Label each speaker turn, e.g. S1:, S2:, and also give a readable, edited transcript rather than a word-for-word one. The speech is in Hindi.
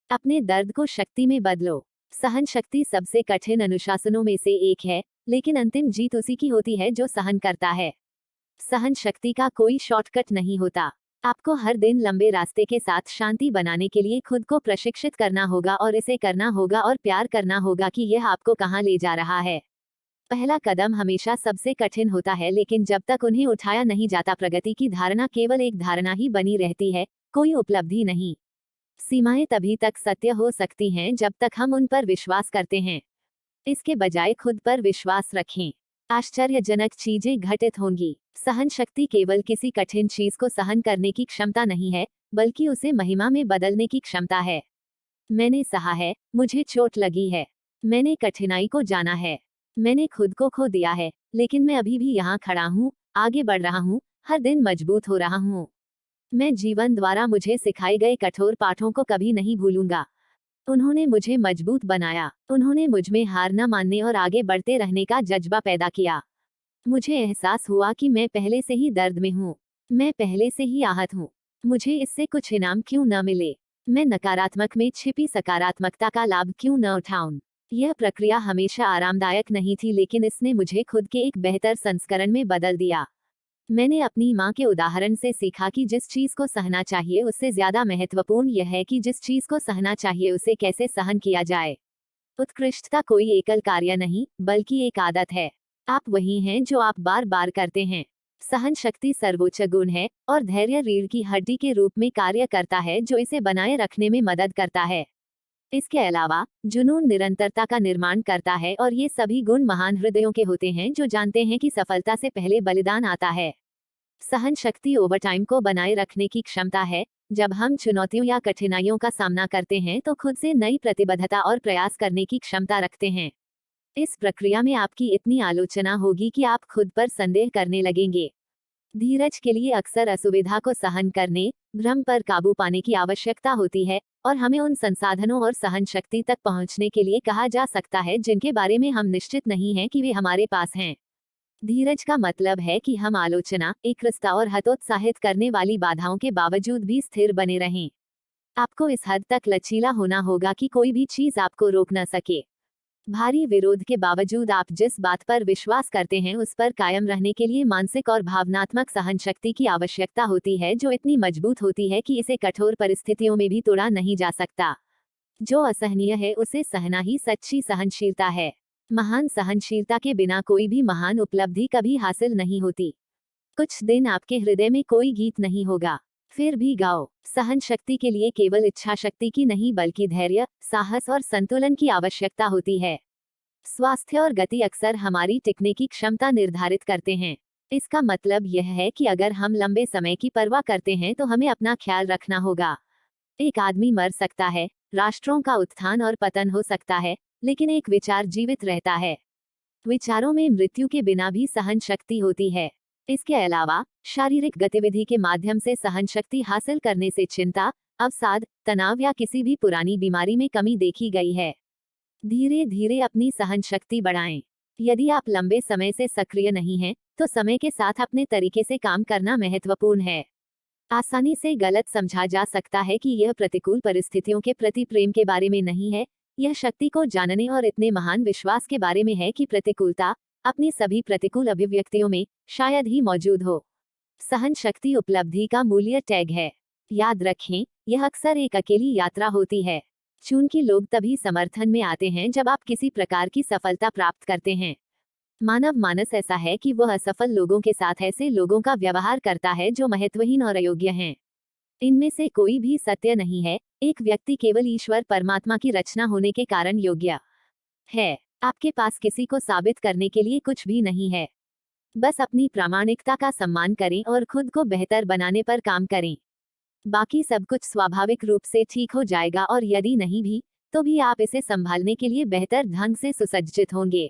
S1: अपने दर्द को शक्ति में बदलो। सहन शक्ति सबसे कठिन अनुशासनों में से एक है, लेकिन अंतिम जीत उसी की होती है जो सहन करता है। सहन शक्ति का कोई शॉर्टकट नहीं होता। आपको हर दिन लंबे रास्ते के साथ शांति बनाने के लिए खुद को प्रशिक्षित करना होगा और इसे करना होगा और प्यार करना होगा कि यह आपको कहां ले जा रहा है। पहला कदम हमेशा सबसे कठिन होता है, लेकिन जब तक उन्हें उठाया नहीं जाता प्रगति की धारणा केवल एक धारणा ही बनी रहती है, कोई उपलब्धि नहीं। सीमाएं तभी तक सत्य हो सकती हैं जब तक हम उन पर विश्वास करते हैं। इसके बजाय खुद पर विश्वास रखें। आश्चर्यजनक चीजें घटित होंगी। सहन शक्ति केवल किसी कठिन चीज को सहन करने की क्षमता नहीं है, बल्कि उसे महिमा में बदलने की क्षमता है। मैंने सहा है, मुझे चोट लगी है, मैंने कठिनाई को जाना है, मैंने खुद को खो दिया है, लेकिन मैं अभी भी यहाँ खड़ा हूँ, आगे बढ़ रहा हूँ, हर दिन मजबूत हो रहा हूँ। मैं जीवन द्वारा मुझे सिखाए गए कठोर पाठों को कभी नहीं भूलूंगा। उन्होंने मुझे मजबूत बनाया, उन्होंने मुझमें हार न मानने और आगे बढ़ते रहने का जज्बा पैदा किया। मुझे एहसास हुआ कि मैं पहले से ही दर्द में हूँ, मैं पहले से ही आहत हूँ, मुझे इससे कुछ इनाम क्यों न मिले, मैं नकारात्मक में छिपी सकारात्मकता का लाभ क्यों न उठाऊं। यह प्रक्रिया हमेशा आरामदायक नहीं थी, लेकिन इसने मुझे खुद के एक बेहतर संस्करण में बदल दिया। मैंने अपनी माँ के उदाहरण से सीखा कि जिस चीज को सहना चाहिए उससे ज्यादा महत्वपूर्ण यह है कि जिस चीज को सहना चाहिए उसे कैसे सहन किया जाए। उत्कृष्टता कोई एकल कार्य नहीं, बल्कि एक आदत है। आप वही हैं जो आप बार बार करते हैं। सहन शक्ति सर्वोच्च गुण है, और धैर्य रीढ़ की हड्डी के रूप में कार्य करता है जो इसे बनाए रखने में मदद करता है। इसके अलावा जुनून निरंतरता का निर्माण करता है, और ये सभी गुण महान हृदयों के होते हैं जो जानते हैं कि सफलता से पहले बलिदान आता है। सहन शक्ति ओवरटाइम को बनाए रखने की क्षमता है। जब हम चुनौतियों या कठिनाइयों का सामना करते हैं तो खुद से नई प्रतिबद्धता और प्रयास करने की क्षमता रखते हैं। इस प्रक्रिया में आपकी इतनी आलोचना होगी कि आप खुद पर संदेह करने लगेंगे। धीरज के लिए अक्सर असुविधा को सहन करने, भ्रम पर काबू पाने की आवश्यकता होती है, और हमें उन संसाधनों और सहन शक्ति तक पहुंचने के लिए कहा जा सकता है जिनके बारे में हम निश्चित नहीं हैं कि वे हमारे पास हैं। धीरज का मतलब है कि हम आलोचना, एकरसता और हतोत्साहित करने वाली बाधाओं के बावजूद भी स्थिर बने रहें। आपको इस हद तक लचीला होना होगा कि कोई भी चीज आपको रोक न सके। भारी विरोध के बावजूद आप जिस बात पर विश्वास करते हैं उस पर कायम रहने के लिए मानसिक और भावनात्मक सहन शक्ति की आवश्यकता होती है, जो इतनी मजबूत होती है कि इसे कठोर परिस्थितियों में भी तोड़ा नहीं जा सकता। जो असहनीय है उसे सहना ही सच्ची सहनशीलता है। महान सहनशीलता के बिना कोई भी महान उपलब्धि कभी हासिल नहीं होती। कुछ दिन आपके हृदय में कोई गीत नहीं होगा, फिर भी गाओ। सहन शक्ति के लिए केवल इच्छा शक्ति की नहीं, बल्कि धैर्य, साहस और संतुलन की आवश्यकता होती है। स्वास्थ्य और गति अक्सर हमारी टिकने की क्षमता निर्धारित करते हैं। इसका मतलब यह है कि अगर हम लंबे समय की परवाह करते हैं तो हमें अपना ख्याल रखना होगा। एक आदमी मर सकता है, राष्ट्रों का उत्थान और पतन हो सकता है, लेकिन एक विचार जीवित रहता है। विचारों में मृत्यु के बिना भी सहन शक्ति होती है। इसके अलावा शारीरिक गतिविधि के माध्यम से सहन शक्ति हासिल करने से चिंता, अवसाद, तनाव या किसी भी पुरानी बीमारी में कमी देखी गई है। धीरे धीरे अपनी सहन शक्ति बढ़ाएं। यदि आप लंबे समय से सक्रिय नहीं हैं, तो समय के साथ अपने तरीके से काम करना महत्वपूर्ण है। आसानी से गलत समझा जा सकता है कि यह प्रतिकूल परिस्थितियों के प्रति प्रेम के बारे में नहीं है। यह शक्ति को जानने और इतने महान विश्वास के बारे में है कि प्रतिकूलता, अपनी सभी प्रतिकूल अभिव्यक्तियों में, शायद ही मौजूद हो। सहन शक्ति उपलब्धि का मूल्य टैग है। याद रखें, यह अक्सर एक अकेली यात्रा होती है। चूंकि लोग तभी समर्थन में आते हैं जब आप किसी प्रकार की सफलता प्राप्त करते हैं। मानव मानस ऐसा है कि वह असफल लोगों के साथ ऐसे लोगों का व्यवहार करता है जो महत्वहीन और अयोग्य हैं। इनमें से कोई भी सत्य नहीं है। एक व्यक्ति केवल ईश्वर परमात्मा की रचना होने के कारण योग्य है। आपके पास किसी को साबित करने के लिए कुछ भी नहीं है। बस अपनी प्रामाणिकता का सम्मान करें और खुद को बेहतर बनाने पर काम करें। बाकी सब कुछ स्वाभाविक रूप से ठीक हो जाएगा, और यदि नहीं भी, तो भी आप इसे संभालने के लिए बेहतर ढंग से सुसज्जित होंगे।